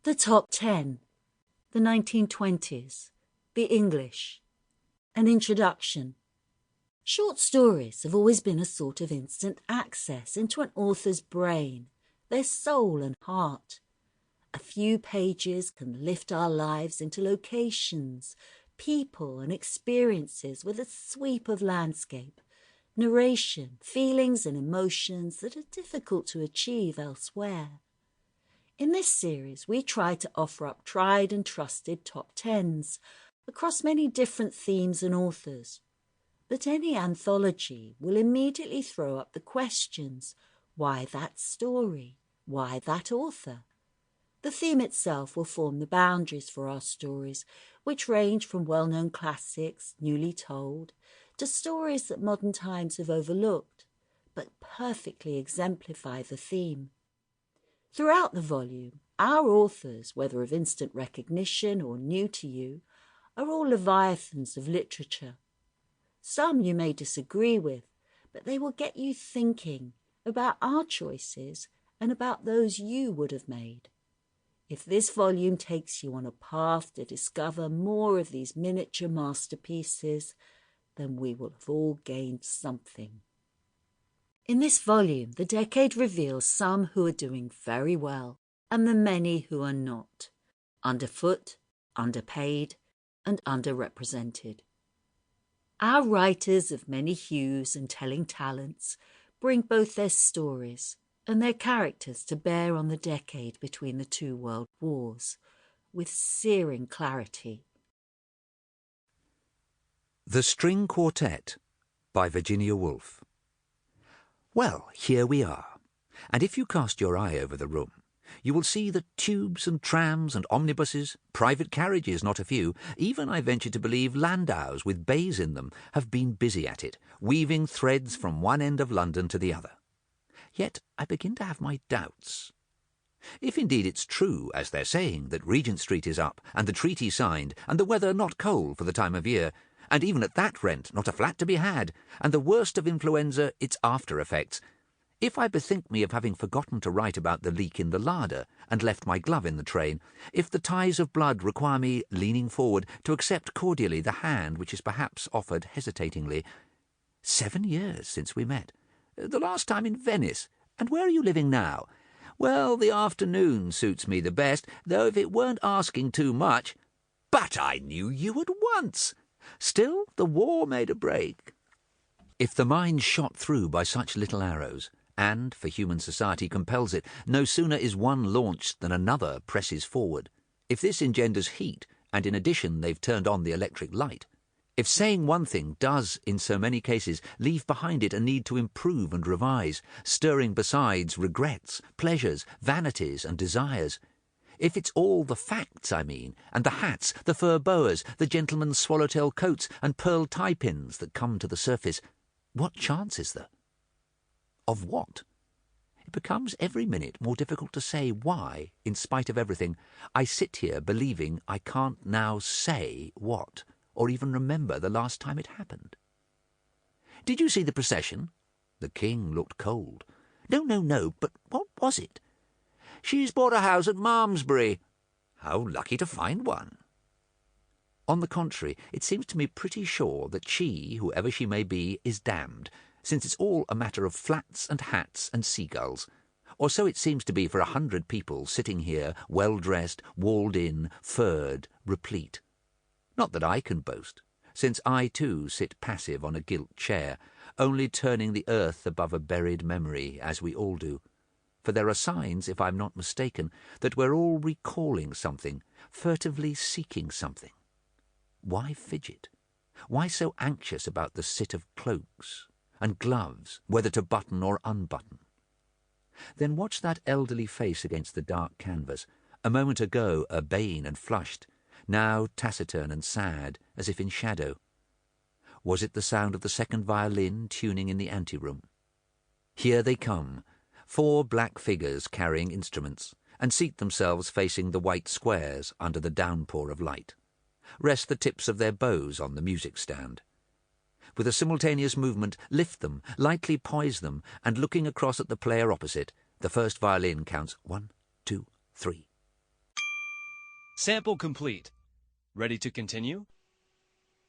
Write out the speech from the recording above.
The Top 10, the 1920's, the English. An introduction. Short stories have always been a sort of instant access into an author's brain, their soul and heart. A few pages can lift our lives into locations, people and experiences with a sweep of landscape, narration, feelings and emotions that are difficult to achieve elsewhere. In this series, we try to offer up tried and trusted top tens across many different themes and authors. But any anthology will immediately throw up the questions, why that story? Why that author? The theme itself will form the boundaries for our stories, which range from well-known classics, newly told, to stories that modern times have overlooked, but perfectly exemplify the theme. Throughout the volume, our authors, whether of instant recognition or new to you, are all leviathans of literature. Some you may disagree with, but they will get you thinking about our choices and about those you would have made. If this volume takes you on a path to discover more of these miniature masterpieces, then we will have all gained something. In this volume, the decade reveals some who are doing very well and the many who are not, underfoot, underpaid, and underrepresented. Our writers of many hues and telling talents bring both their stories and their characters to bear on the decade between the two world wars with searing clarity. The String Quartet by Virginia Woolf. Well, here we are, and if you cast your eye over the room, you will see that tubes and trams and omnibuses, private carriages not a few, even I venture to believe landaus with bays in them, have been busy at it, weaving threads from one end of London to the other. Yet I begin to have my doubts. If indeed it's true, as they're saying, that Regent Street is up, and the treaty signed, and the weather not cold for the time of year, and even at that rent not a flat to be had, and the worst of influenza its after-effects, if I bethink me of having forgotten to write about the leak in the larder, and left my glove in the train, if the ties of blood require me, leaning forward, to accept cordially the hand which is perhaps offered hesitatingly. 7 years since we met. The last time in Venice. And where are you living now? Well, the afternoon suits me the best, though if it weren't asking too much. But I knew you at once. Still, the war made a break. If the mind shot through by such little arrows, and, for human society compels it, no sooner is one launched than another presses forward, if this engenders heat, and in addition they've turned on the electric light, if saying one thing does, in so many cases, leave behind it a need to improve and revise, stirring besides regrets, pleasures, vanities and desires, if it's all the facts, I mean, and the hats, the fur boas, the gentlemen's swallowtail coats and pearl tie-pins that come to the surface, what chance is there? Of what? It becomes every minute more difficult to say why, in spite of everything, I sit here believing I can't now say what, or even remember the last time it happened. Did you see the procession? The King looked cold. No, but what was it? She's bought a house at Malmesbury. How lucky to find one. On the contrary, it seems to me pretty sure that she, whoever she may be, is damned, since it's all a matter of flats and hats and seagulls. Or so it seems to be for 100 people sitting here, well-dressed, walled-in, furred, replete. Not that I can boast, since I too sit passive on a gilt chair, only turning the earth above a buried memory, as we all do. For there are signs, if I'm not mistaken, that we're all recalling something, furtively seeking something. Why fidget? Why so anxious about the sit of cloaks and gloves, whether to button or unbutton? Then watch that elderly face against the dark canvas, a moment ago urbane and flushed, now taciturn and sad, as if in shadow. Was it the sound of the second violin tuning in the anteroom? Here they come, 4 black figures carrying instruments, and seat themselves facing the white squares under the downpour of light. Rest the tips of their bows on the music stand. With a simultaneous movement, lift them, lightly poise them, and looking across at the player opposite, the first violin counts 1, 2, 3. Sample complete. Ready to continue?